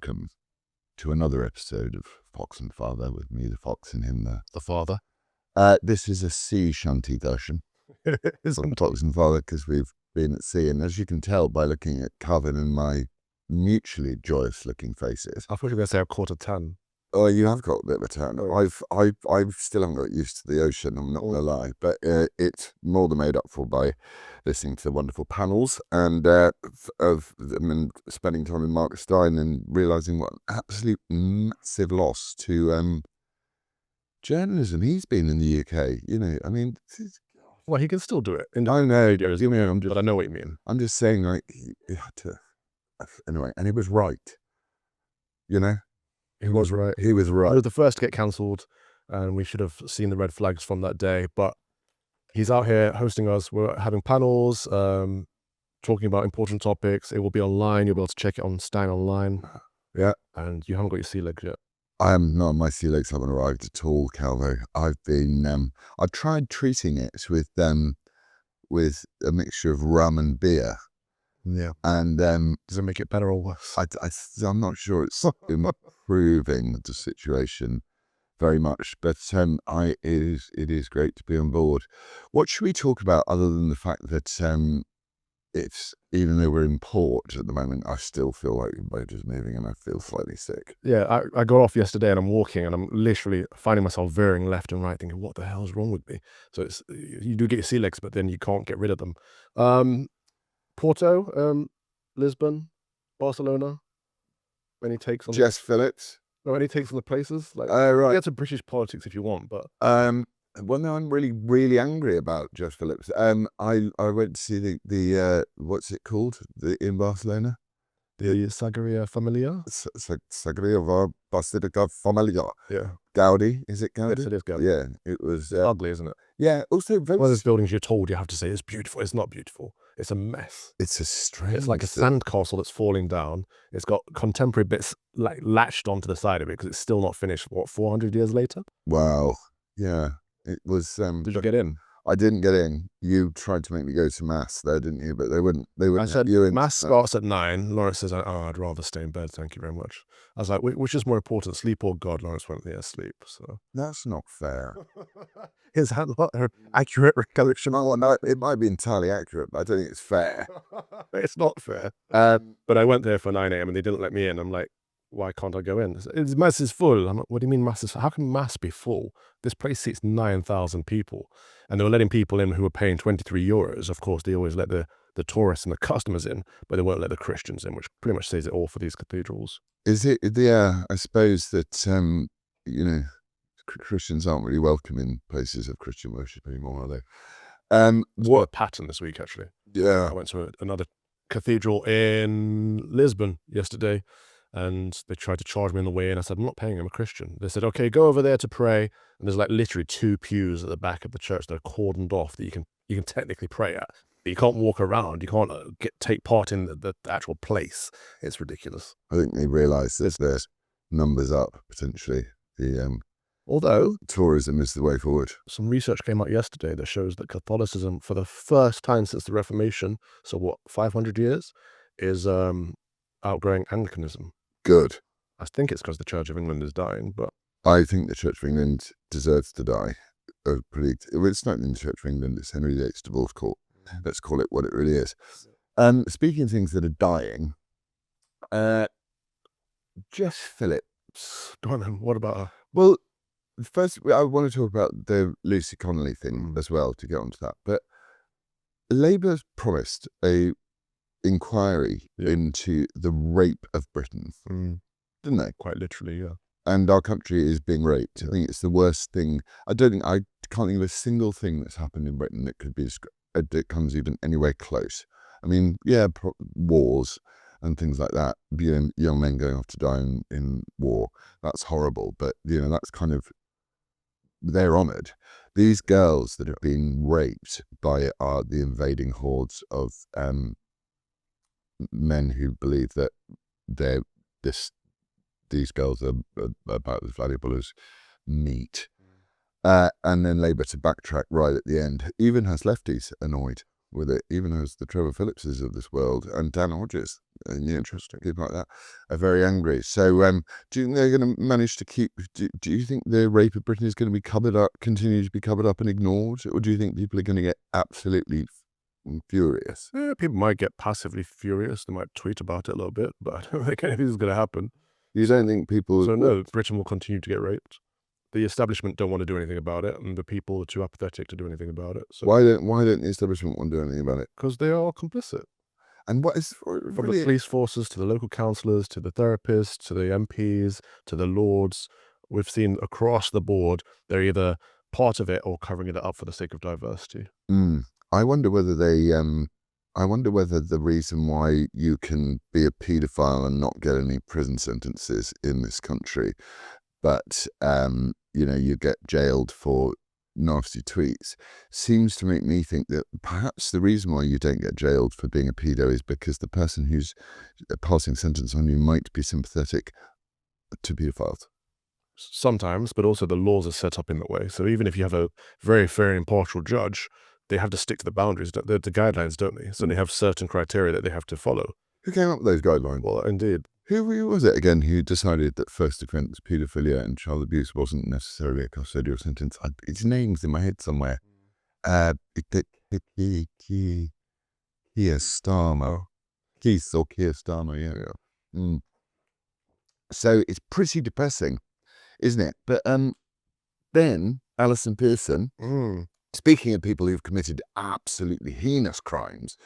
welcome to another episode of Fox and Father, with me, the fox, and him, the father. This is a sea shanty version of Fox and Father, because we've been at sea, and as you can tell by looking at Calvin and my mutually joyous looking faces. I thought you were going to say a quarter tan. Oh, you have got a bit of a tan. Oh. I still haven't got used to the ocean, I'm not going to lie, but it's more than made up for by listening to the wonderful panels and spending time with Mark Stein and realising what an absolute massive loss to journalism he's been in the UK. You know, I mean, Well, he can still do it. I know, but I know what you mean. I'm just saying, like, he had to, anyway, and he was right, you know? He was right. He was right. He was the first to get cancelled, and we should have seen the red flags from that day. But he's out here hosting us. We're having panels, talking about important topics. It will be online. You'll be able to check it on Stein Online. Yeah. And you haven't got your sea legs yet. I am not. My sea legs haven't arrived at all, Calvo. I've been. I tried treating it with a mixture of rum and beer. Yeah. And does it make it better or worse? I'm not sure it's improving the situation very much, but it is great to be on board. What should we talk about other than the fact that it's, even though we're in port at the moment, I still feel like the boat is moving and I feel slightly sick. Yeah, I got off yesterday and I'm walking and I'm literally finding myself veering left and right, thinking, what the hell's wrong with me? So you do get your sea legs, but then you can't get rid of them. Porto, Lisbon, Barcelona. Any takes on Jess Phillips? No, any takes on the places? Like, right. Get to British politics if you want, but well, no, I'm really, really angry about Jess Phillips. I went to see the what's it called? In Barcelona? The Sagrada Familia? Sagrada Basilica Familia. Yeah. Gaudi, is it Gaudi? Yes, it is Gaudi. Yeah, it was ugly, isn't it? Yeah, also very... One of those buildings you're told you have to say it's beautiful. It's not beautiful. It's a mess. It's a strange... It's like a sandcastle that's falling down. It's got contemporary bits like latched onto the side of it because it's still not finished. What, 400 years later? Wow. Yeah. It was... Did you get in? I didn't get in. You tried to make me go to mass there, didn't you? But they wouldn't. I said, mass starts at 9. Lawrence says, I'd rather stay in bed. Thank you very much. I was like, which is more important, sleep or God? Lawrence went, yeah, sleep. So that's not fair. Is that not an accurate recollection? No, it might be entirely accurate, but I don't think it's fair. It's not fair. But I went there for 9 a.m. and they didn't let me in. I'm like, why can't I go in? Mass is full. I'm like, what do you mean mass is full? How can mass be full? This place seats 9,000 people. And they were letting people in who were paying 23 euros. Of course, they always let the tourists and the customers in, but they won't let the Christians in, which pretty much says it all for these cathedrals. Is it? Yeah, I suppose that, Christians aren't really welcome in places of Christian worship anymore, are they? What a pattern this week, actually. Yeah. I went to another cathedral in Lisbon yesterday, and they tried to charge me on the way in. I said, I'm not paying, I'm a Christian. They said, okay, go over there to pray. And there's like literally 2 pews at the back of the church that are cordoned off that you can technically pray at. But you can't walk around. You can't take part in the actual place. It's ridiculous. I think they realise that there's numbers up, potentially. Although tourism is the way forward. Some research came out yesterday that shows that Catholicism, for the first time since the Reformation, so 500 years, is outgrowing Anglicanism. Good. I think it's because the Church of England is dying, but I think the Church of England deserves to die. It's not in the Church of England, it's Henry VIII's divorce court. Let's call it what it really is. Speaking of things that are dying, Jess Phillips. Go on then, what about her? Well, first, I want to talk about the Lucy Connolly thing as well, to get onto that. But Labour promised a inquiry into the rape of Britain, didn't they? Quite literally, yeah. And our country is being raped. I think it's the worst thing. I can't think of a single thing that's happened in Britain that could be that comes even anywhere close. I mean, yeah, wars and things like that. Young men going off to die in war. That's horrible. But that's kind of, they're honoured. These girls that have been raped by the invading hordes of men who believe that these girls are about as valuable as meat. And then Labour, to backtrack right at the end, even has lefties annoyed with it, even as the Trevor Phillipses of this world and Dan Hodges, and interesting people like that, are very angry. So, do you think they're going to manage to keep? Do you think the rape of Britain is going to be covered up, continue to be covered up and ignored, or do you think people are going to get absolutely furious? Yeah, people might get passively furious. They might tweet about it a little bit, but I don't think anything is going to happen. You don't think people? So no, Britain will continue to get raped. The establishment don't want to do anything about it, and the people are too apathetic to do anything about it. So Why don't the establishment want to do anything about it? because they are complicit. And what is From really, the police forces to the local councillors to the therapists to the MPs to the lords, we've seen across the board they're either part of it or covering it up for the sake of diversity. I wonder whether they. I wonder whether the reason why you can be a paedophile and not get any prison sentences in this country, but you get jailed for nasty tweets, seems to make me think that perhaps the reason why you don't get jailed for being a pedo is because the person who's passing sentence on you might be sympathetic to paedophiles. Sometimes, but also the laws are set up in that way. So even if you have a very fair and impartial judge, they have to stick to the boundaries, the guidelines, don't they? So they have certain criteria that they have to follow. Who came up with those guidelines? Well, indeed. Who was it again who decided that first offence paedophilia and child abuse wasn't necessarily a custodial sentence? Its name's in my head somewhere. Keir Starmer. Keith or Keir Starmer, yeah. So it's pretty depressing, isn't it? But then Alison Pearson, speaking of people who've committed absolutely heinous crimes,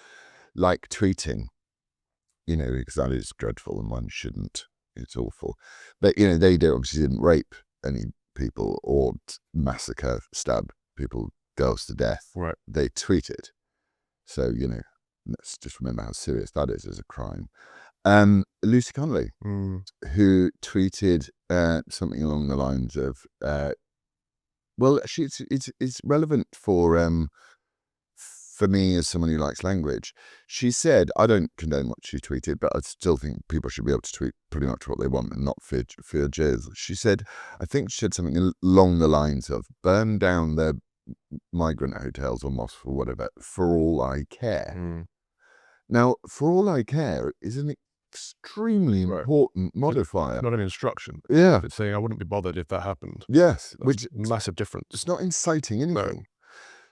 like tweeting, because that is dreadful and one shouldn't. It's awful. But, they obviously didn't rape any people or massacre, stab people, girls to death. Right. They tweeted. So, let's just remember how serious that is as a crime. Lucy Connolly, who tweeted something along the lines of, it's relevant for me as someone who likes language. She said, I don't condone what she tweeted, but I still think people should be able to tweet pretty much what they want and not fear jail. She said, I think she said something along the lines of, burn down the migrant hotels or mosques or whatever, for all I care. Now, for all I care is an extremely important modifier. Not an instruction. Yeah. It's saying I wouldn't be bothered if that happened. Yes. That's which massive difference. It's not inciting anything. No.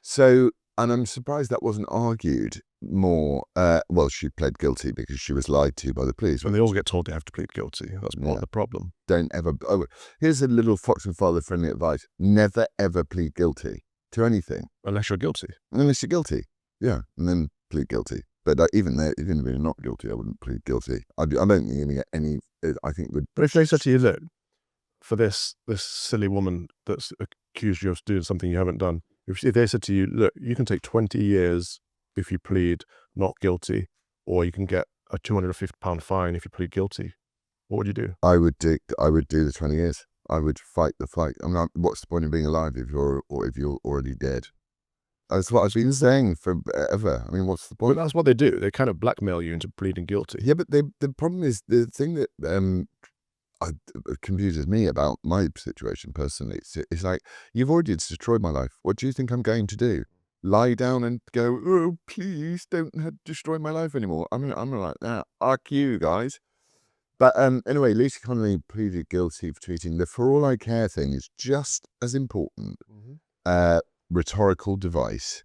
So, and I'm surprised that wasn't argued more. She pled guilty because she was lied to by the police. And they all get told they have to plead guilty. That's part of the problem. Don't ever. Here's a little Fox and Father friendly advice. Never, ever plead guilty to anything. Unless you're guilty. Unless you're guilty. Yeah. And then plead guilty. But even if you're not guilty, I wouldn't plead guilty. I don't think you're going to get any, I think would. But if they said to you, look, for this silly woman that's accused you of doing something you haven't done, if they said to you, look, you can take 20 years if you plead not guilty, or you can get a £250 fine if you plead guilty, what would you do? I would do the 20 years. I would fight the fight. I mean, what's the point of being alive if you're already dead? That's what I've been saying forever. I mean, what's the point? But that's what they do. They kind of blackmail you into pleading guilty. Yeah, but the problem is, the thing that confuses me about my situation personally, it's like, you've already destroyed my life. What do you think I'm going to do? Lie down and go, oh, please don't destroy my life anymore. I'm like that. Arc you guys. But anyway, Lucy Connolly pleaded guilty for tweeting. The "for all I care" thing is just as important rhetorical device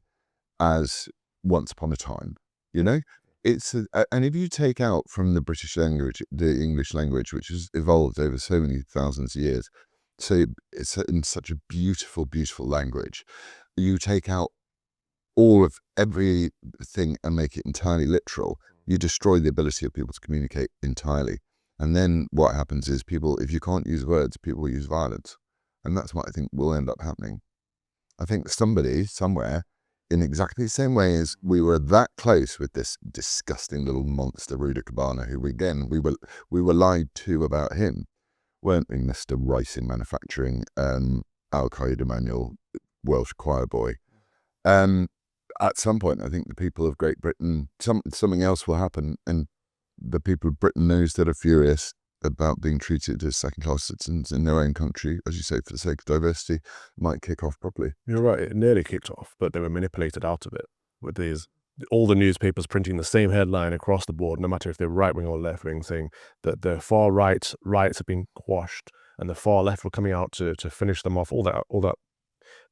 as "once upon a time." It's and if you take out from the British language, the English language, which has evolved over so many thousands of years, so it's in such a beautiful, beautiful language, you take out all of everything and make it entirely literal, you destroy the ability of people to communicate entirely. And then what happens is if you can't use words, people will use violence. And that's what I think will end up happening. I think somebody, somewhere, in exactly the same way as we were that close with this disgusting little monster, Ruda Cabana, who we were lied to about him, weren't we, Mr. Rice in Manufacturing, Al-Qaeda manual, Welsh choir boy. At some point, I think the people of Great Britain, something else will happen, and the people of Britain, those that are furious about being treated as second-class citizens in their own country, as you say, for the sake of diversity, might kick off properly. You're right, it nearly kicked off, but they were manipulated out of it with these all the newspapers printing the same headline across the board, no matter if they're right wing or left wing, saying that the far right riots have been quashed and the far left were coming out to finish them off. All that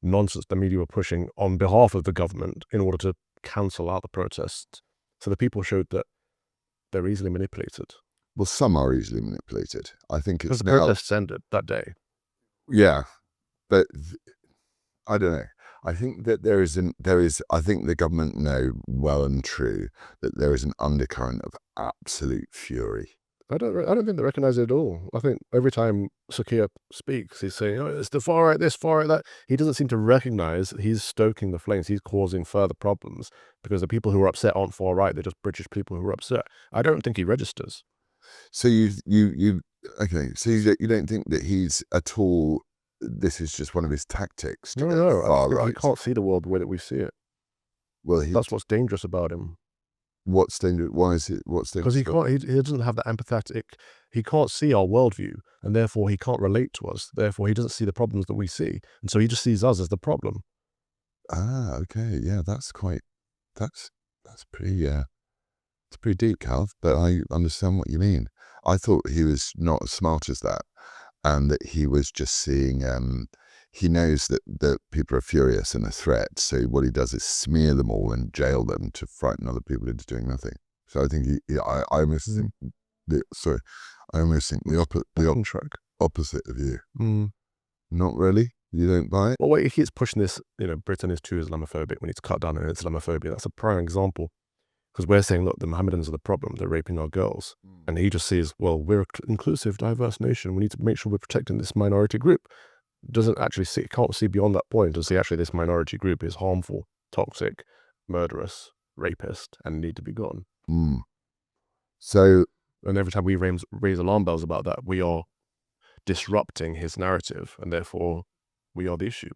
nonsense the media were pushing on behalf of the government in order to cancel out the protests. So the people showed that they're easily manipulated. Well, some are easily manipulated. I think Because it's the now. protests ended that day. Yeah, but I don't know. I think that there is. I think the government know well and true that there is an undercurrent of absolute fury. I don't think they recognize it at all. I think every time Sakia speaks, he's saying, "Oh, it's the far right this, far right that." He doesn't seem to recognize that he's stoking the flames. He's causing further problems because the people who are upset aren't far right. They're just British people who are upset. I don't think he registers. So you okay? So you don't think that he's at all? This is just one of his tactics to go far He right. can't see the world the way that we see it. Well, That's what's dangerous about him. what's dangerous? Why is it? What's dangerous? Because he doesn't have that empathetic, he can't see our worldview, and therefore he can't relate to us. Therefore, he doesn't see the problems that we see, and so he just sees us as the problem. Ah, okay, yeah, that's pretty. It's pretty deep, Cal. But I understand what you mean. I thought he was not as smart as that, and that he was just seeing. He knows that people are furious and a threat, so what he does is smear them all and jail them to frighten other people into doing nothing. So I think I almost think I almost think the opposite of you. Not really. You don't buy it? Well, he keeps pushing this. Britain is too Islamophobic. We need to cut down on Islamophobia. That's a prime example. Because we're saying, look, the Mohammedans are the problem. They're raping our girls. And he just sees, well, we're an inclusive, diverse nation. We need to make sure we're protecting this minority group. Doesn't actually see, can't see beyond that point and see actually this minority group is harmful, toxic, murderous, rapist, and need to be gone. So, and every time we raise alarm bells about that, we are disrupting his narrative, and therefore we are the issue.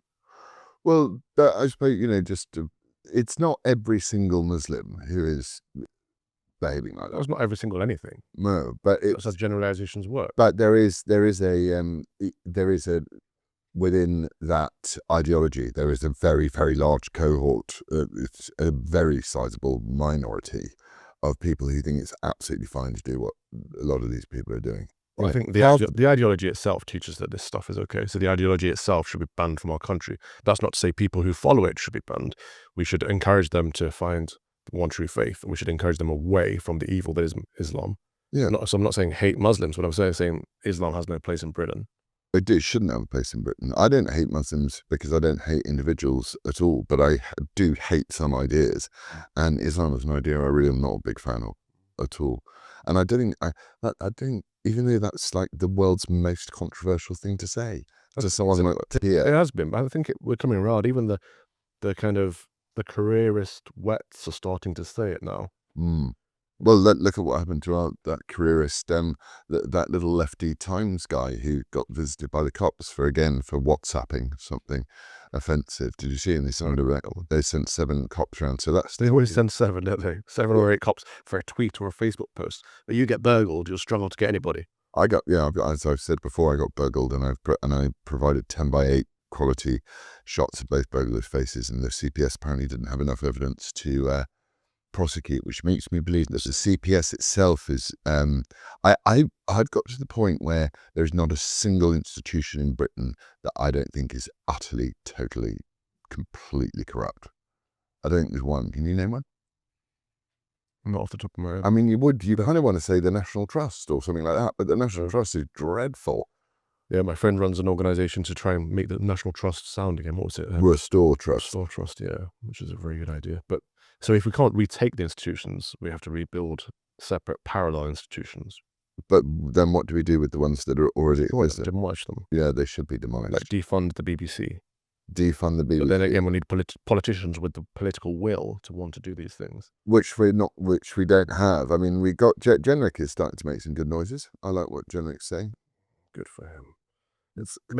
Well, I suppose, it's not every single Muslim who is behaving like that. That's not every single anything. No, but that's how generalizations work. But there is a within that ideology, there is a very, very large cohort. It's a very sizable minority of people who think it's absolutely fine to do what a lot of these people are doing. Well, I think the ideology itself teaches that this stuff is okay. So the ideology itself should be banned from our country. That's not to say people who follow it should be banned. We should encourage them to find one true faith, and we should encourage them away from the evil that is Islam. Yeah. So I'm not saying hate Muslims, but I'm saying Islam has no place in Britain. It shouldn't have a place in Britain. I don't hate Muslims because I don't hate individuals at all, but I do hate some ideas. And Islam is an idea I really am not a big fan of at all. And I don't think, even though that's like the world's most controversial thing to say to someone like It has been, but I think we're coming around. Even the kind of the careerist wets are starting to say it now. Well, look at what happened to that careerist, that little lefty Times guy who got visited by the cops for WhatsApping something offensive. Did you see? And they sent 7 cops around. So they always send 7, don't they? 7 or 8 cops for a tweet or a Facebook post. But you get burgled, you'll struggle to get anybody. As I've said before, I got burgled, and I provided 10x8 quality shots of both burglars' faces, and the CPS apparently didn't have enough evidence to prosecute, which makes me believe that the CPS itself is I've got to the point where there's not a single institution in Britain that I don't think is utterly, totally, completely corrupt. I don't think there's one. Can you name one? Not off the top of my head. I mean, you kind of want to say the National Trust or something like that, but the National Trust is dreadful. Yeah, my friend runs an organisation to try and make the National Trust sound again. What was it? Restore Trust. Restore Trust, yeah, which is a very good idea. But so if we can't retake the institutions, we have to rebuild separate parallel institutions. But then what do we do with the ones that are already demolish them? Yeah, they should be demolished. Like defund the BBC. Defund the BBC. But then again, we need politicians with the political will to want to do these things. Which we don't have. I mean, we got Jenrick is starting to make some good noises. I like what Jenrick's saying. Good for him.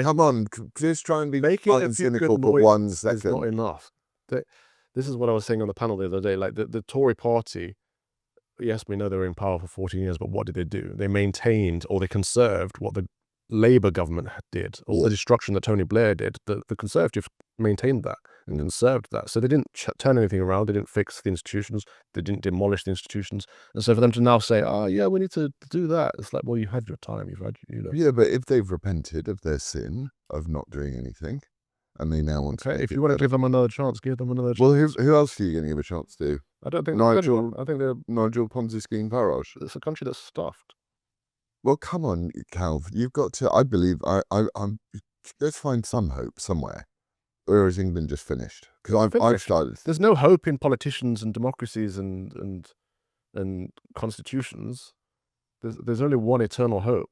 Come on, just try and be making a few good noises for 1 second. Is not enough. This is what I was saying on the panel the other day. Like the Tory party, yes, we know they were in power for 14 years, but what did they do? They maintained or they conserved what the Labour government did, all the destruction that Tony Blair did. The Conservative maintained that and conserved that. So they didn't turn anything around. They didn't fix the institutions. They didn't demolish the institutions. And so for them to now say, "Oh, yeah, we need to do that," it's like, well, you had your time. You've had, Yeah, but if they've repented of their sin of not doing anything, and they now want to Okay, make if it you want to better. give them another chance, give them another Well, chance. who else are you going to give a chance to? I don't think Nigel, I think Nigel Ponzi scheme Farage. it's a country that's stuffed. Well, come on, Cal. You've got to. I believe. I'm. Let's find some hope somewhere. Or is England just finished? Because I've started. There's no hope in politicians and democracies and constitutions. There's only one eternal hope.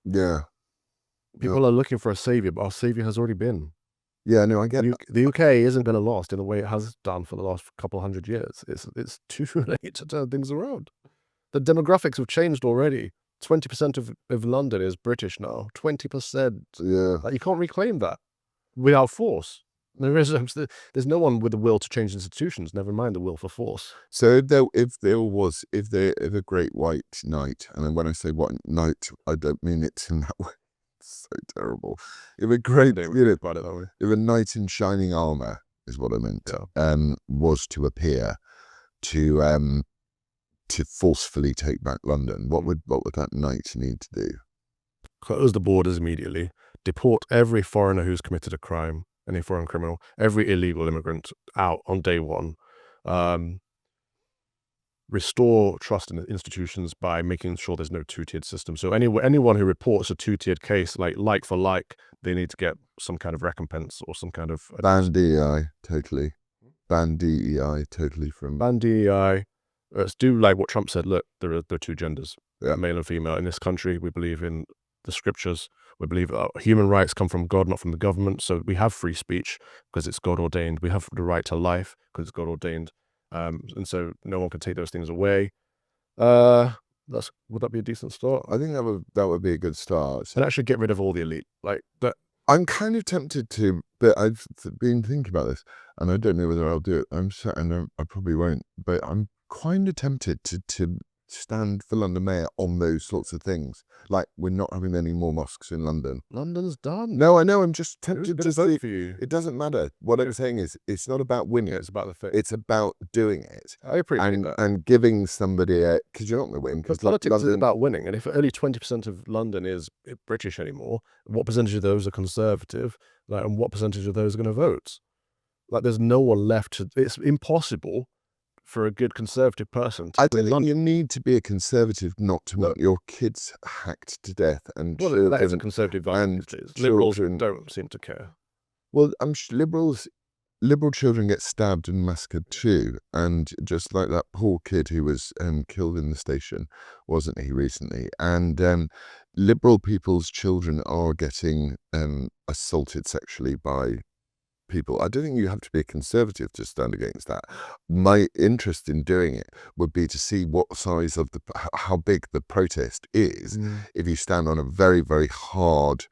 Yeah. People are looking for a savior, but our savior has already been. Yeah, no, I get that. The UK isn't going to last in the way it has done for the last couple hundred years. It's too late to turn things around. The demographics have changed already. 20% of London is British now. 20%. Yeah. Like, you can't reclaim that without force. There's no one with the will to change institutions. Never mind the will for force. So if a great white knight, and when I say white knight, I don't mean it in that way. It's so terrible. If a great, if a knight in shining armor is what I meant, was to appear to forcefully take back London, what would that knight need to do? Close the borders immediately. Deport every foreigner who's committed a crime, any foreign criminal, every illegal immigrant out on day one. Restore trust in institutions by making sure there's no two-tiered system. So anyone who reports a two-tiered case, like for like, they need to get some kind of recompense or some kind of ban DEI totally. Ban DEI totally from ban DEI. Let's do like what Trump said. Look, there are two genders, male and female. In this country, we believe in the scriptures. We believe human rights come from God, not from the government. So we have free speech because it's God ordained. We have the right to life because it's God ordained. And so no one can take those things away. Would that be a decent start? I think that would be a good start. And actually get rid of all the elite. Like that. I'm kind of tempted to, but I've been thinking about this, and I don't know whether I'll do it. I'm certain I probably won't, but I'm kind of tempted to stand for London Mayor on those sorts of things. Like, we're not having any more mosques in London. London's done. No, I know. I'm just tempted to vote for you. It doesn't matter. What I'm saying is, it's not about winning. It's about the faith. It's about doing it. I appreciate that. And giving somebody because you're not going to win. Because politics is about winning. And if only 20% of London is British anymore, what percentage of those are conservative? Like, and what percentage of those are going to vote? Like, there's no one left. It's impossible for a good conservative person to I think you need to be a conservative not to want your kids hacked to death. And that is a conservative value. Liberals don't seem to care. Well, I'm sure liberal children get stabbed and massacred too. And just like that poor kid who was killed in the station, wasn't he, recently? And liberal people's children are getting assaulted sexually by people. I don't think you have to be a conservative to stand against that. My interest in doing it would be to see what size of how big the protest is if you stand on a very, very hard,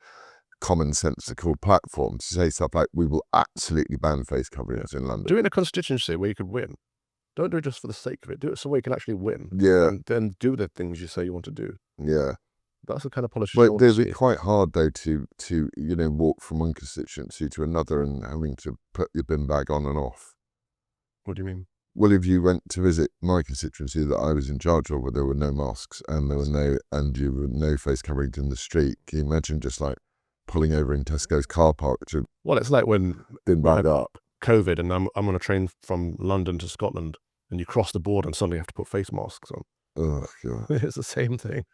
commonsensical platform to say stuff like, we will absolutely ban face coverings in London. Do it in a constituency where you could win. Don't do it just for the sake of it. Do it so where you can actually win. Yeah. And then do the things you say you want to do. Yeah. That's the kind of politician. But it'd be quite hard though to walk from one constituency to another and having to put your bin bag on and off. What do you mean? Well, if you went to visit my constituency that I was in charge of, where there were no masks and you were no face coverings in the street, can you imagine just like pulling over in Tesco's car park to? Well, it's like when bin bag up COVID, and I'm on a train from London to Scotland, and you cross the border and suddenly have to put face masks on. Oh, God. It's the same thing.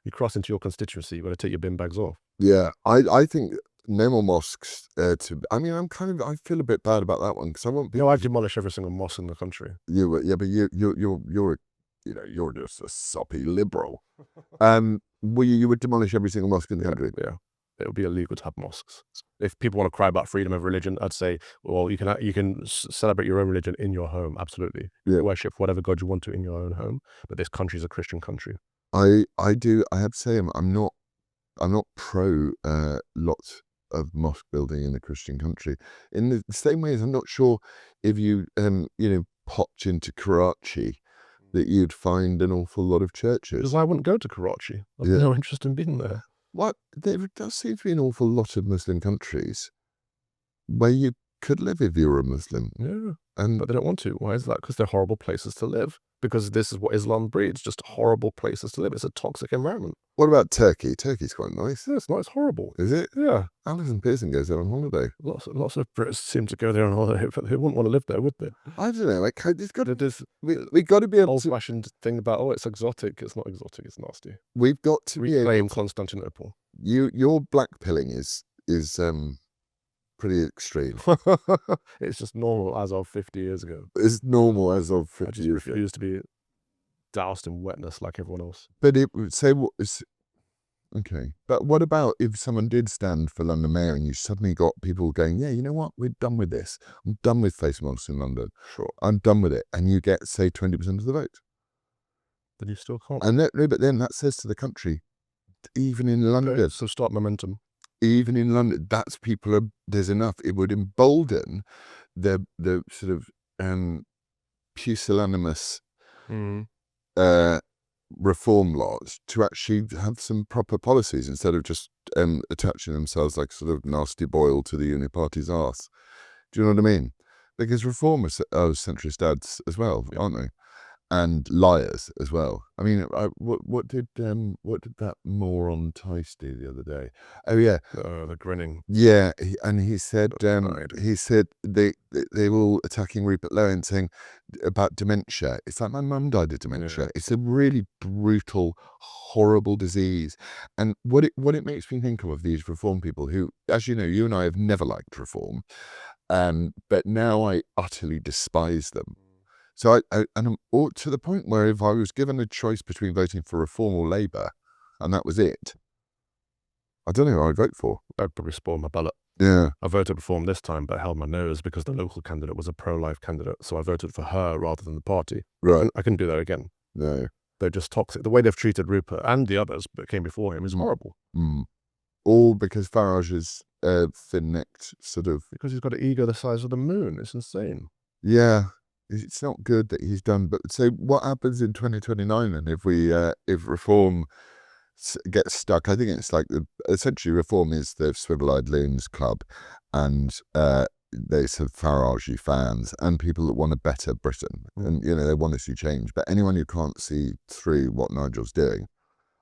You cross into your constituency, you've got to take your bin bags off. Yeah, I think no more mosques. I feel a bit bad about that one because I want people. No, I've demolished every single mosque in the country. But you're just a soppy liberal. You would demolish every single mosque in the country. Yeah, it would be illegal to have mosques. If people want to cry about freedom of religion, I'd say, well, you can celebrate your own religion in your home. Absolutely, worship whatever God you want to in your own home. But this country is a Christian country. I have to say, I'm not pro lots of mosque building in a Christian country. In the same way as I'm not sure if you popped into Karachi that you'd find an awful lot of churches. Because I wouldn't go to Karachi. I've no interest in being there. What? There does seem to be an awful lot of Muslim countries where you could live if you were a Muslim. Yeah. And But they don't want to. Why is that? Because they're horrible places to live. Because this is what Islam breeds, just horrible places to live. It's a toxic environment. what about Turkey? Turkey's quite nice. Yeah, it's not. It's horrible. Is it? Yeah. Alison Pearson goes there on holiday. Lots of Brits seem to go there on holiday, but they wouldn't want to live there, would they? I don't know. Like, it's got There's we got to be able to. old-fashioned thing about, oh, it's exotic. It's not exotic. It's nasty. We've got to be able. Reclaim Constantinople. Your blackpilling is pretty extreme. It's just normal as of 50 years ago. It's normal as of I 50 just years ago. refuse to be doused in wetness like everyone else. But it would say what is okay. But what about if someone did stand for London Mayor and you suddenly got people going, yeah, you know what, we're done with this. I'm done with face masks in London. Sure. I'm done with it. And you get, say, 20% of the vote. Then you still can't. And but then that says to the country, even in London, Okay, so start momentum. even in London, that's there's enough. It would embolden the sort of pusillanimous reform laws to actually have some proper policies instead of just attaching themselves like sort of nasty boil to the uniparty's arse. Do you know what I mean? Because reform are centrist dads as well, aren't they? And liars as well. I mean, what did that moron Tice do the other day? Oh yeah, The grinning. yeah, he said Right. they were all attacking Rupert Lowen, saying about dementia. It's like my mum died of dementia. Yeah. It's a really brutal, horrible disease. And what it makes me think of these reform people who, as you know, you and I have never liked reform, but now I utterly despise them. So I'm all to the point where if I was given a choice between voting for Reform or Labour, and that was it, I don't know who I'd vote for. I'd probably spoil my ballot. Yeah. I voted Reform this time, but held my nose because the local candidate was a pro-life candidate, so I voted for her rather than the party. Right. I couldn't do that again. No. They're just toxic. The way they've treated Rupert and the others that came before him is horrible. All because Farage is thin-necked, sort of. Because he's got an ego the size of the moon. It's insane. Yeah. It's not good that he's done. But so what happens in 2029 then if Reform gets stuck? I think it's like essentially Reform is the Swivel-Eyed Loons Club, and they sort of Farage fans and people that want a better Britain, and they want to see change. But anyone who can't see through what Nigel's doing,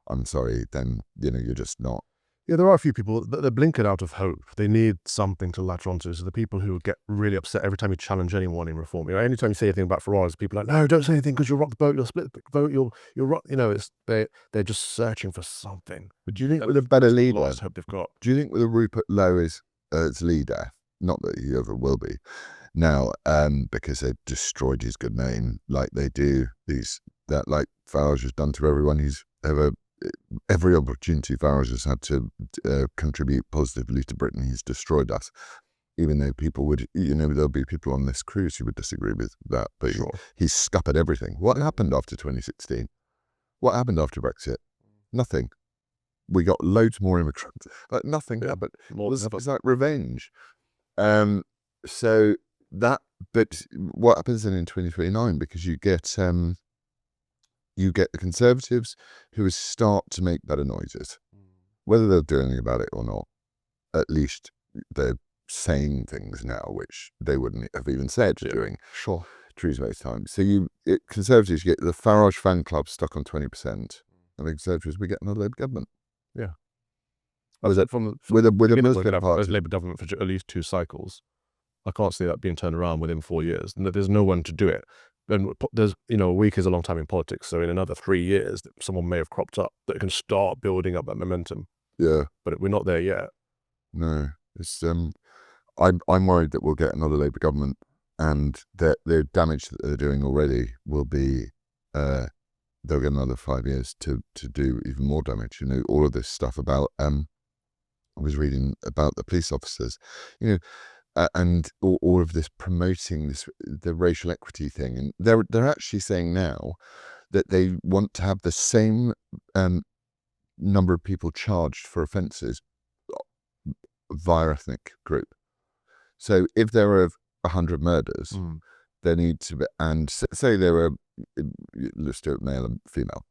I'm sorry, then you're just not. Yeah, there are a few people that they're blinkered out of hope. They need something to latch onto. So the people who get really upset every time you challenge anyone in Reform, anytime you say anything about Farage, people are like, no, don't say anything because you'll rock the boat, you'll split the vote, you'll rock. They're just searching for something. But do you think with a better leader, lost hope they've got? Do you think with a Rupert Lowe as leader, not that he ever will be now, because they've destroyed his good name, like they do like Farage has done to everyone he's ever. Every opportunity Farage has had to contribute positively to Britain, he's destroyed us. Even though people would, there'll be people on this cruise who would disagree with that, but Sure. He's scuppered everything. What happened after 2016? What happened after Brexit? Nothing. We got loads more immigrants. Like nothing happened. It's like revenge. So that, but what happens then in 2029? Because you get the Conservatives who start to make better noises. Whether they'll do anything about it or not, at least they're saying things now which they wouldn't have even said during Theresa May's time. So Conservatives, you get the Farage fan club stuck on 20%, and the Conservatives, we get another Labour government. Yeah. Was it with a Muslim party? Labour government for at least 2 cycles. I can't see that being turned around within 4 years. And there's no one to do it. And there's, a week is a long time in politics. So in another 3 years, someone may have cropped up that can start building up that momentum. Yeah. But we're not there yet. No. It's I'm worried that we'll get another Labour government, and the damage that they're doing already will be they'll get another 5 years to do even more damage. All of this stuff about I was reading about the police officers, and all of this promoting the racial equity thing, and they're actually saying now that they want to have the same number of people charged for offences via ethnic group. So if there are 100 murders, there need to be, and say there are, let's do it male and female.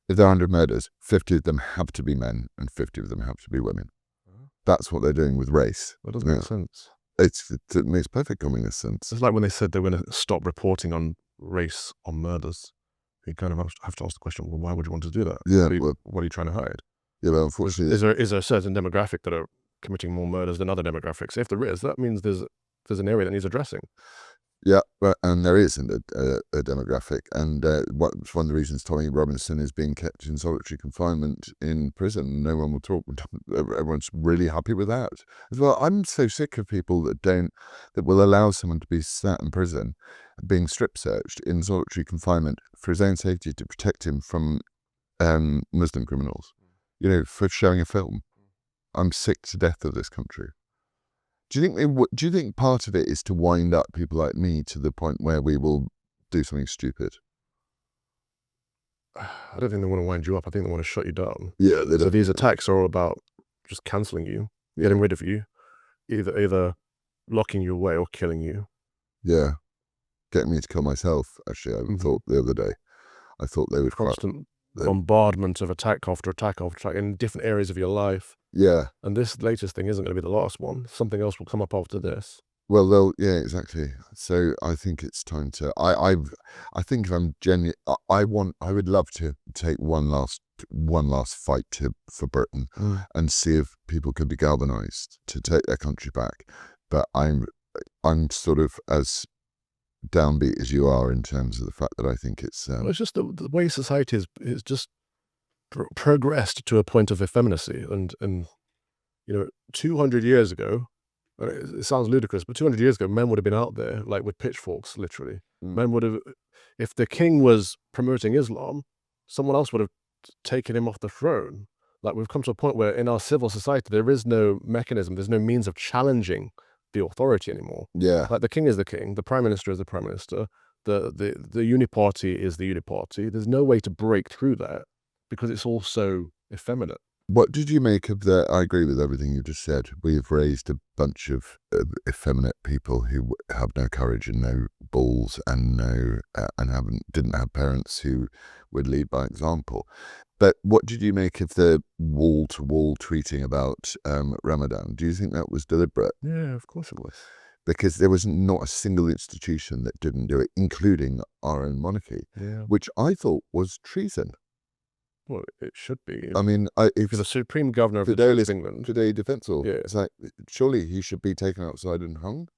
If there are 100 murders, 50 of them have to be men and 50 of them have to be women. That's what they're doing with race. That doesn't make sense. it makes perfect communist sense. It's like when they said they were going to stop reporting on race on murders. You kind of have to ask the question, well, why would you want to do that? Yeah, What are you trying to hide? Yeah, but unfortunately, Is there a certain demographic that are committing more murders than other demographics? If there is, that means there's an area that needs addressing. yeah, and there is a demographic, and what's one of the reasons Tommy Robinson is being kept in solitary confinement in prison. No one will talk. Everyone's really happy with that as well. I'm so sick of people that will allow someone to be sat in prison, being strip searched in solitary confinement for his own safety to protect him from Muslim criminals. For showing a film. I'm sick to death of this country. Do you think part of it is to wind up people like me to the point where we will do something stupid? I don't think they want to wind you up. I think they want to shut you down. Yeah. So these attacks are all about just cancelling you, getting rid of you, either locking you away or killing you. Yeah. Getting me to kill myself, actually, I thought the other day. I thought they would constant bombardment of attack after attack after attack in different areas of your life. Yeah. And this latest thing isn't going to be the last one. Something else will come up after this. Well, yeah, exactly. So I think it's time to. I think if I'm genuine, I would love to take one last fight for Britain and see if people could be galvanized to take their country back. But I'm sort of as downbeat as you are in terms of the fact that I think it's. Well, it's just the way society is just progressed to a point of effeminacy, and 200 years ago. It sounds ludicrous, but 200 years ago, men would have been out there like with pitchforks, literally. Men would have, if the king was promoting Islam, someone else would have taken him off the throne. Like, we've come to a point where in our civil society, there is no mechanism, there's no means of challenging the authority anymore. Yeah. Like, the king is the king, the prime minister is the prime minister, the uniparty is the uniparty. There's no way to break through that because it's all so effeminate. What did you make of the? I agree with everything you just said. We've raised a bunch of effeminate people who have no courage and no balls and didn't have parents who would lead by example. But what did you make of the wall-to-wall tweeting about Ramadan? Do you think that was deliberate? Yeah, of course it was. Because there was not a single institution that didn't do it, including our own monarchy, which I thought was treason. Well, it should be. I mean, if you're the Supreme Governor of England, Fidei Defensor, it's like, surely he should be taken outside and hung.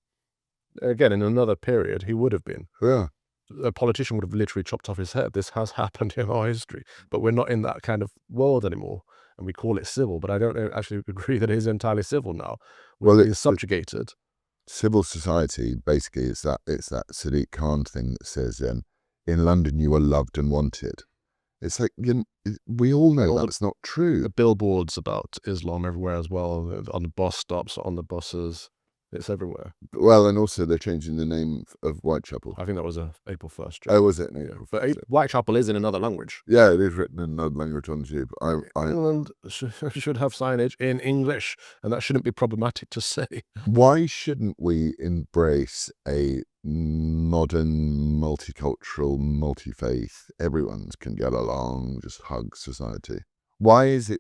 Again, in another period, he would have been. Yeah. A politician would have literally chopped off his head. This has happened in our history, but we're not in that kind of world anymore, and we call it civil. But I don't actually agree that it is entirely civil now. We're being subjugated. Civil society basically is that Sadiq Khan thing that says, in London you are loved and wanted. It's like, we all know that's not true. The billboards about Islam everywhere as well, on the bus stops, on the buses. It's everywhere. Well, and also they're changing the name of Whitechapel. I think that was April 1st. Oh, was it? Yeah. But Whitechapel is in another language. Yeah, it is written in another language on the tube. England should have signage in English, and that shouldn't be problematic to say. Why shouldn't we embrace a modern, multicultural, multi-faith, everyone can get along, just hug society? Why do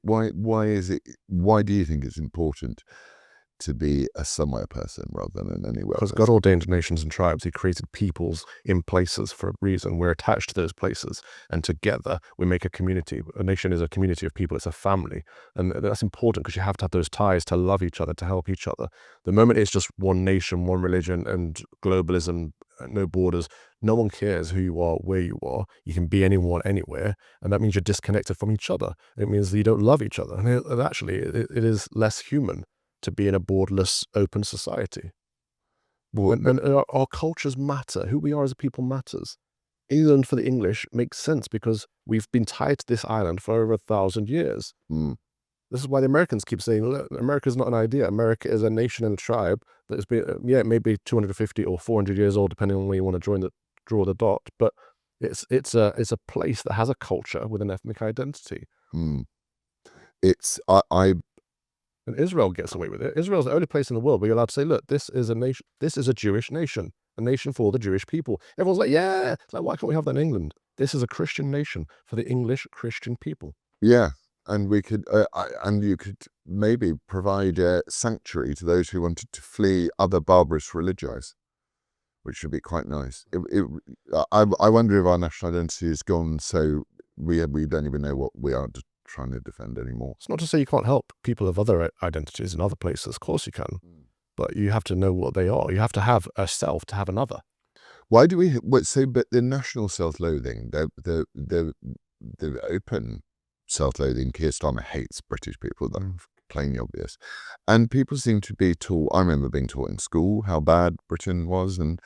you think it's important to be a somewhere person rather than an anywhere Because person? God ordained nations and tribes. He created peoples in places for a reason. We're attached to those places, and together we make a community. A nation is a community of people. It's a family, and that's important because you have to have those ties to love each other, to help each other. The moment it's just one nation, one religion, and globalism, no borders, no one cares who you are, where you are. You can be anyone, anywhere, and that means you're disconnected from each other. It means that you don't love each other, and actually it is less human to be in a borderless, open society. And our cultures matter. Who we are as a people matters. England for the English makes sense because we've been tied to this island for over 1,000 years. This is why the Americans keep saying, look, America's not an idea. America is a nation and a tribe that has been, it may be 250 or 400 years old, depending on where you want to draw the dot. But it's a place that has a culture with an ethnic identity. And Israel gets away with it. Israel's the only place in the world where you're allowed to say, look, this is a nation. This is a Jewish nation, a nation for the Jewish people. Everyone's like, yeah. It's like, why can't we have that in England? This is a Christian nation for the English Christian people. Yeah. And we could, and you could maybe provide a sanctuary to those who wanted to flee other barbarous religions, which would be quite nice. I wonder if our national identity is gone, so we don't even know what we are trying to defend anymore. It's not to say you can't help people of other identities in other places. Of course you can. But you have to know what they are. You have to have a self to have another. Why do we? But the national self-loathing, the open self-loathing. Keir Starmer hates British people. That's plainly obvious. And people seem to be taught. I remember being taught in school how bad Britain was and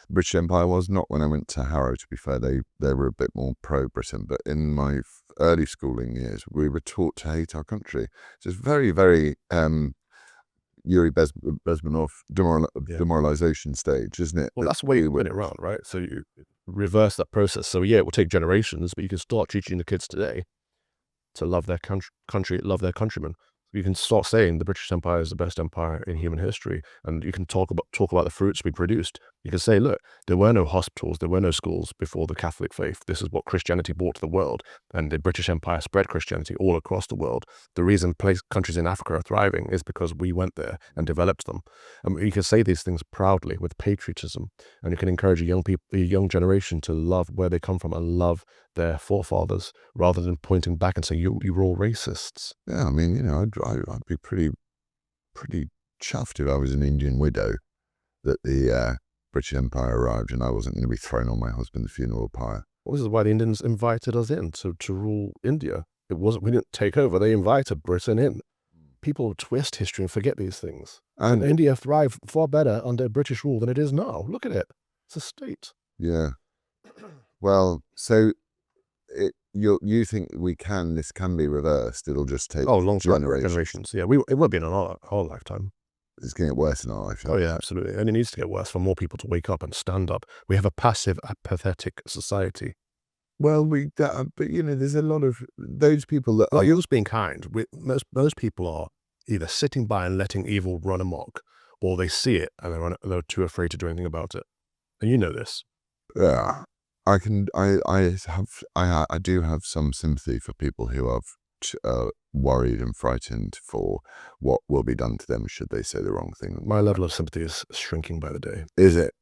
the British Empire was. Not when I went to Harrow. To be fair, they were a bit more pro-Britain. But in my early schooling years, we were taught to hate our country. So it's very, very Yuri Bezmenov demoralization stage, isn't it? Well, that's the way you win it around, right? So you reverse that process. So yeah, it will take generations, but you can start teaching the kids today to love their country, love their countrymen. You can start saying the British Empire is the best empire in human history, and you can talk about the fruits we produced. You can say, look, there were no hospitals, there were no schools before the Catholic faith. This is what Christianity brought to the world, and the British Empire spread Christianity all across the world. The reason countries in Africa are thriving is because we went there and developed them. And you can say these things proudly with patriotism, and you can encourage a young generation to love where they come from and love their forefathers, rather than pointing back and saying you're all racists. Yeah, I mean, I'd be pretty chuffed if I was an Indian widow that the British Empire arrived and I wasn't going to be thrown on my husband's funeral pyre. Well, this is why the Indians invited us in to rule India. We didn't take over; they invited Britain in. People twist history and forget these things. And India thrived far better under British rule than it is now. Look at it; it's a state. Yeah. Well, so. You think this can be reversed? It'll just take long generations. Yeah, it won't be in our lifetime. It's going to get worse in our lifetime. Oh yeah, absolutely. And it needs to get worse for more people to wake up and stand up. We have a passive, apathetic society. Well, but there's a lot of those people that are. You're just being kind. Most people are either sitting by and letting evil run amok, or they see it and they're too afraid to do anything about it. And you know this. Yeah. I do have some sympathy for people who are worried and frightened for what will be done to them should they say the wrong thing. My level of sympathy is shrinking by the day. Is it?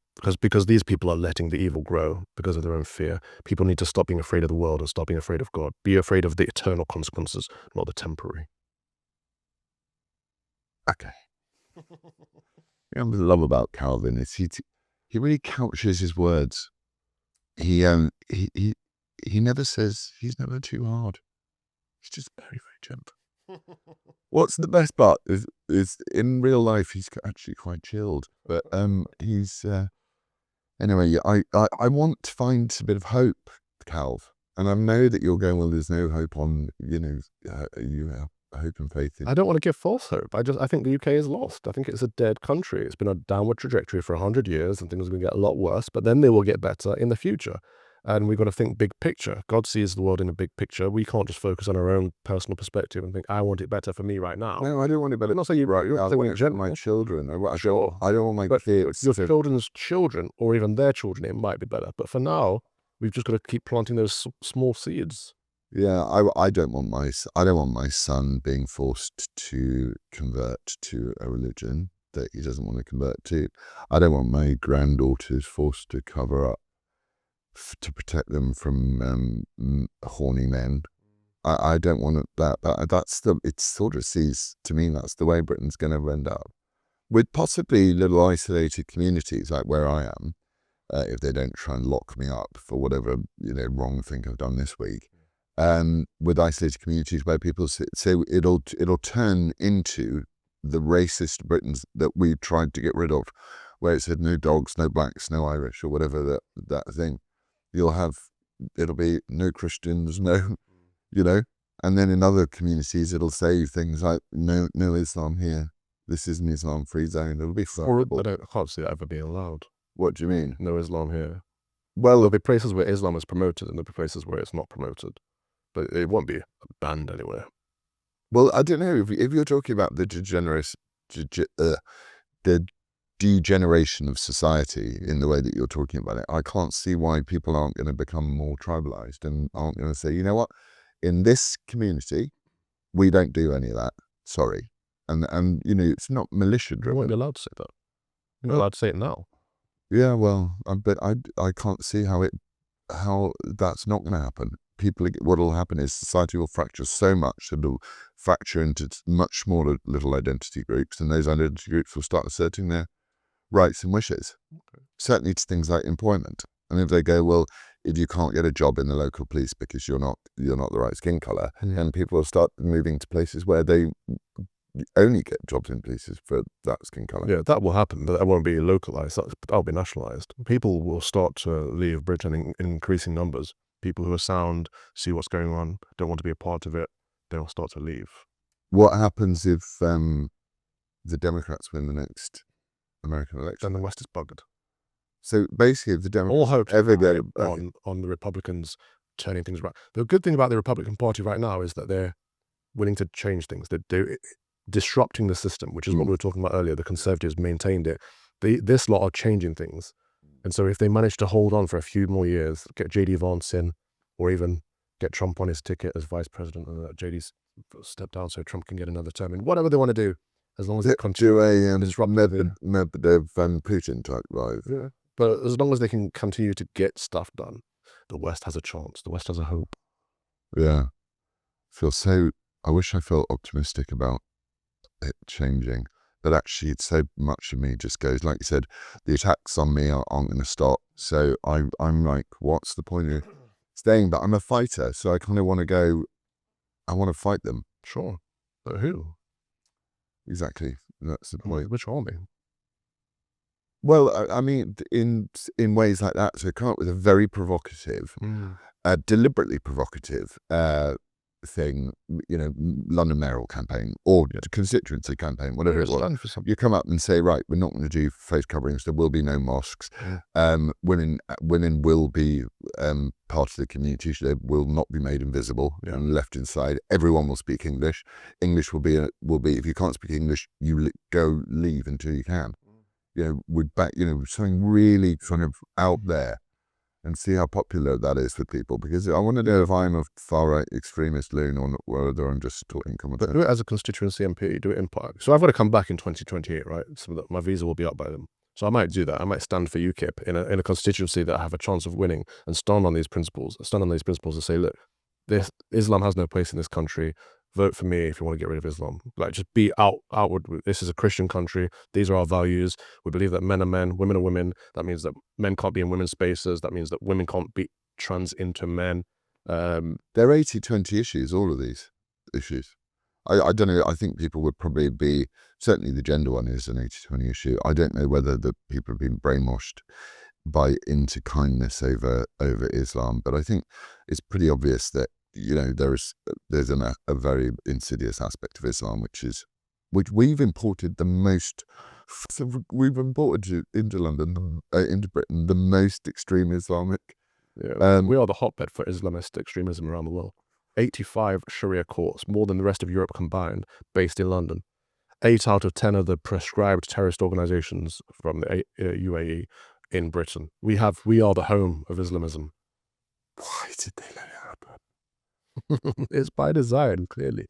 Because these people are letting the evil grow because of their own fear. People need to stop being afraid of the world and stop being afraid of God. Be afraid of the eternal consequences, not the temporary. Okay. What I love about Calvin is he really couches his words. He never says, he's never too hard. He's just very, very gentle. What's the best part is in real life, he's actually quite chilled, but he's, anyway, I want to find a bit of hope, Calv, and I know that you're going, well, there's no hope on, you have hope and faith in. I don't want to give false hope. I think the UK is lost. I think it's a dead country. It's been a downward trajectory for 100 years and things are going to get a lot worse, but then they will get better in the future. And we've got to think big picture. God sees the world in a big picture. We can't just focus on our own personal perspective and think, I want it better for me right now. No, I don't want it better. I'm not saying I want it for my children. Sure. I don't want my kids. Your children's children, or even their children, it might be better. But for now, we've just got to keep planting those small seeds. Yeah, I don't want my son being forced to convert to a religion that he doesn't want to convert to. I don't want my granddaughters forced to cover up to protect them from horny men. I don't want that. It sort of sees to me that's the way Britain's going to end up, with possibly little isolated communities like where I am, if they don't try and lock me up for whatever wrong thing I've done this week. With isolated communities where people say it'll turn into the racist Britons that we tried to get rid of, where it said no dogs, no blacks, no Irish, or whatever that thing. It'll be no Christians, no, and then in other communities it'll say things like no Islam here. This is an Islam-free zone. It'll be horrible. I can't see that ever being allowed. What do you mean? No Islam here. Well, there'll be places where Islam is promoted and there'll be places where it's not promoted. But it won't be banned anywhere. Well, I don't know. If you're talking about the degeneration of society in the way that you're talking about it, I can't see why people aren't going to become more tribalized and aren't going to say, you know what, in this community, we don't do any of that. Sorry. And it's not militia You won't be driven. allowed to say that. You're not allowed to say it now. Yeah, well, but I can't see how that's not going to happen. What'll happen is society will fracture so much that it'll fracture into much smaller little identity groups, and those identity groups will start asserting their rights and wishes. Okay. Certainly to things like employment. And if they go, well, if you can't get a job in the local police because you're not the right skin color, then people will start moving to places where they only get jobs in places for that skin color. Yeah, that will happen, but that won't be localized. That'll be nationalized. People will start to leave Britain in increasing numbers. People who are sound, see what's going on, don't want to be a part of it, they'll start to leave. What happens if the Democrats win the next American election? Then the West is buggered. So basically, if the Democrats All hope ever go on the Republicans turning things around. The good thing about the Republican Party right now is that they're willing to change things. They're disrupting the system, which is what we were talking about earlier. The Conservatives maintained it. This lot are changing things. And so if they manage to hold on for a few more years, get J.D. Vance in, or even get Trump on his ticket as vice president, and let J.D. step down so Trump can get another term in, whatever they want to do, as long as they continue. do a Medvedev and Putin type rise. Yeah. But as long as they can continue to get stuff done, the West has a chance. The West has a hope. Yeah. I wish I felt optimistic about it changing. But actually, so much of me just goes, like you said, the attacks on me aren't going to stop. So I'm like, what's the point of staying? But I'm a fighter, so I kind of want to go, I want to fight them. Sure. But who? Exactly. That's the point. Which army? Well, I mean, in ways like that, to come up with a very provocative, deliberately provocative thing, London mayoral campaign or constituency campaign, whatever it was. You come up and say, right, we're not going to do face coverings. There will be no mosques. Women will be part of the community. They will not be made invisible and left inside. Everyone will speak English. English will be if you can't speak English, you leave until you can. Something really kind of out there, and see how popular that is with people, because I want to know if I'm a far-right extremist loon or whether I'm just talking common sense. Do it as a constituency MP, do it in park. So I've got to come back in 2028, right? So my visa will be up by then. So I might do that. I might stand for UKIP in a constituency that I have a chance of winning, and stand on these principles and say, look, Islam has no place in this country. Vote for me if you want to get rid of Islam. Like, just be outward. This is a Christian country. These are our values. We believe that men are men, women are women. That means that men can't be in women's spaces. That means that women can't be trans into men. They're 80-20 issues, all of these issues. I don't know. I think people would probably be, certainly the gender one is an 80-20 issue. I don't know whether the people have been brainwashed into kindness over Islam, but I think it's pretty obvious that there's a very insidious aspect of Islam, which we've imported the most. So we've imported into London, into Britain, the most extreme Islamic. Yeah, we are the hotbed for Islamist extremism around the world. 85 Sharia courts, more than the rest of Europe combined, based in London. 8 out of 10 of the prescribed terrorist organizations from the UAE in Britain. We are the home of Islamism. Why did they let it happen? It's by design, clearly.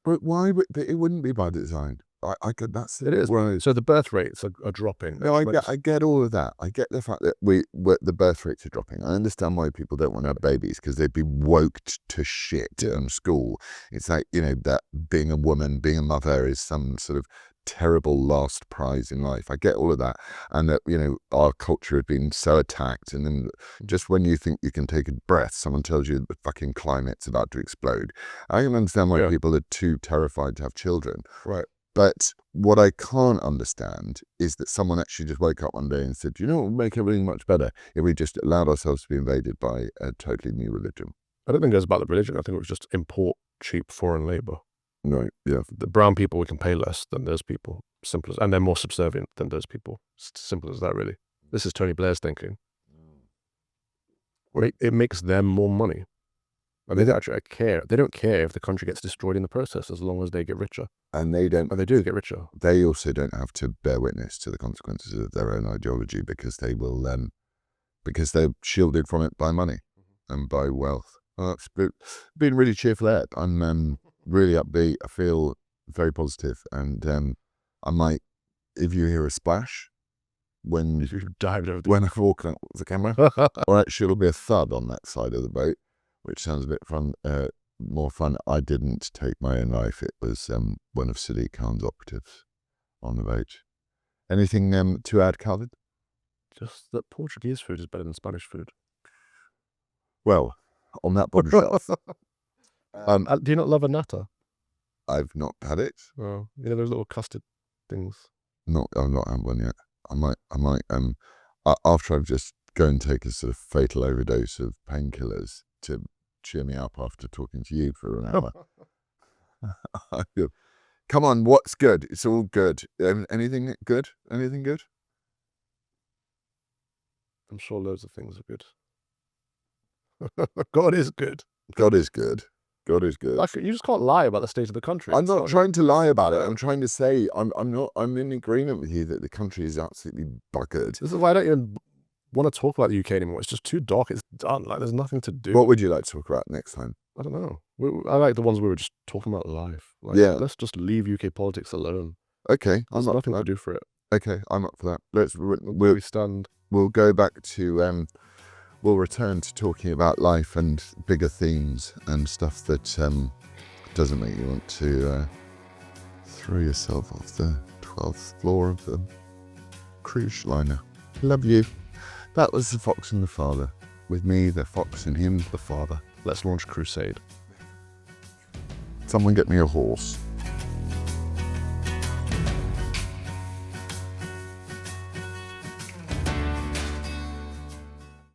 But why? It wouldn't be by design. It is. Right. So the birth rates are dropping. No, I get all of that. I get the fact that the birth rates are dropping. I understand why people don't want to have babies, because they'd be woked to shit in school. It's like, that being a woman, being a mother is some sort of terrible last prize in life. I get all of that, and that our culture has been so attacked, and then just when you think you can take a breath, someone tells you the fucking climate's about to explode. I can understand why people are too terrified to have children, right? But what I can't understand is that someone actually just woke up one day and said, what would make everything much better if we just allowed ourselves to be invaded by a totally new religion. I don't think it was about the religion. I think it was just import cheap foreign labor. Right, yeah. The brown people, we can pay less than those people. Simple as, and they're more subservient than those people. It's simple as that, really. This is Tony Blair's thinking. It makes them more money. And they don't actually care. They don't care if the country gets destroyed in the process, as long as they get richer. And they don't. And they do get richer. They also don't have to bear witness to the consequences of their own ideology, because they will because they're shielded from it by money and by wealth. Well, it's been really cheerful. I'm really upbeat. I feel very positive, and I might, if you hear a splash when You dived over when I walk out with the camera, or actually it'll be a thud on that side of the boat, which sounds a bit fun, more fun. I didn't take my own life. It was one of Sadiq Khan's operatives on the boat. Anything to add, Calvin? Just that Portuguese food is better than Spanish food. Well, on that bombshell, Do you not love a nata? I've not had it. Oh, you know those little custard things. I've not had one yet. I might after I've just go and take a sort of fatal overdose of painkillers to cheer me up after talking to you for an hour. Come on, what's good? It's all good. Anything good? Anything good? I'm sure loads of things are good. God is good. God is good. God is good. Actually, you just can't lie about the state of the country. I'm not trying to lie about it. I'm trying to say I'm in agreement with you that the country is absolutely buggered. This is why I don't even want to talk about the UK anymore. It's just too dark. It's done. Like, there's nothing to do. What would you like to talk about next time? I don't know. I like the ones we were just talking about live. Like, Yeah. let's just leave UK politics alone. Okay, There's nothing to do for it. Okay, I'm up for that. Where we stand. We'll go back to we'll return to talking about life and bigger themes and stuff that doesn't make you want to throw yourself off the 12th floor of the cruise liner. Love you. That was The Fox and the Father. With me, the fox, and him, the father. Let's launch crusade. Someone get me a horse.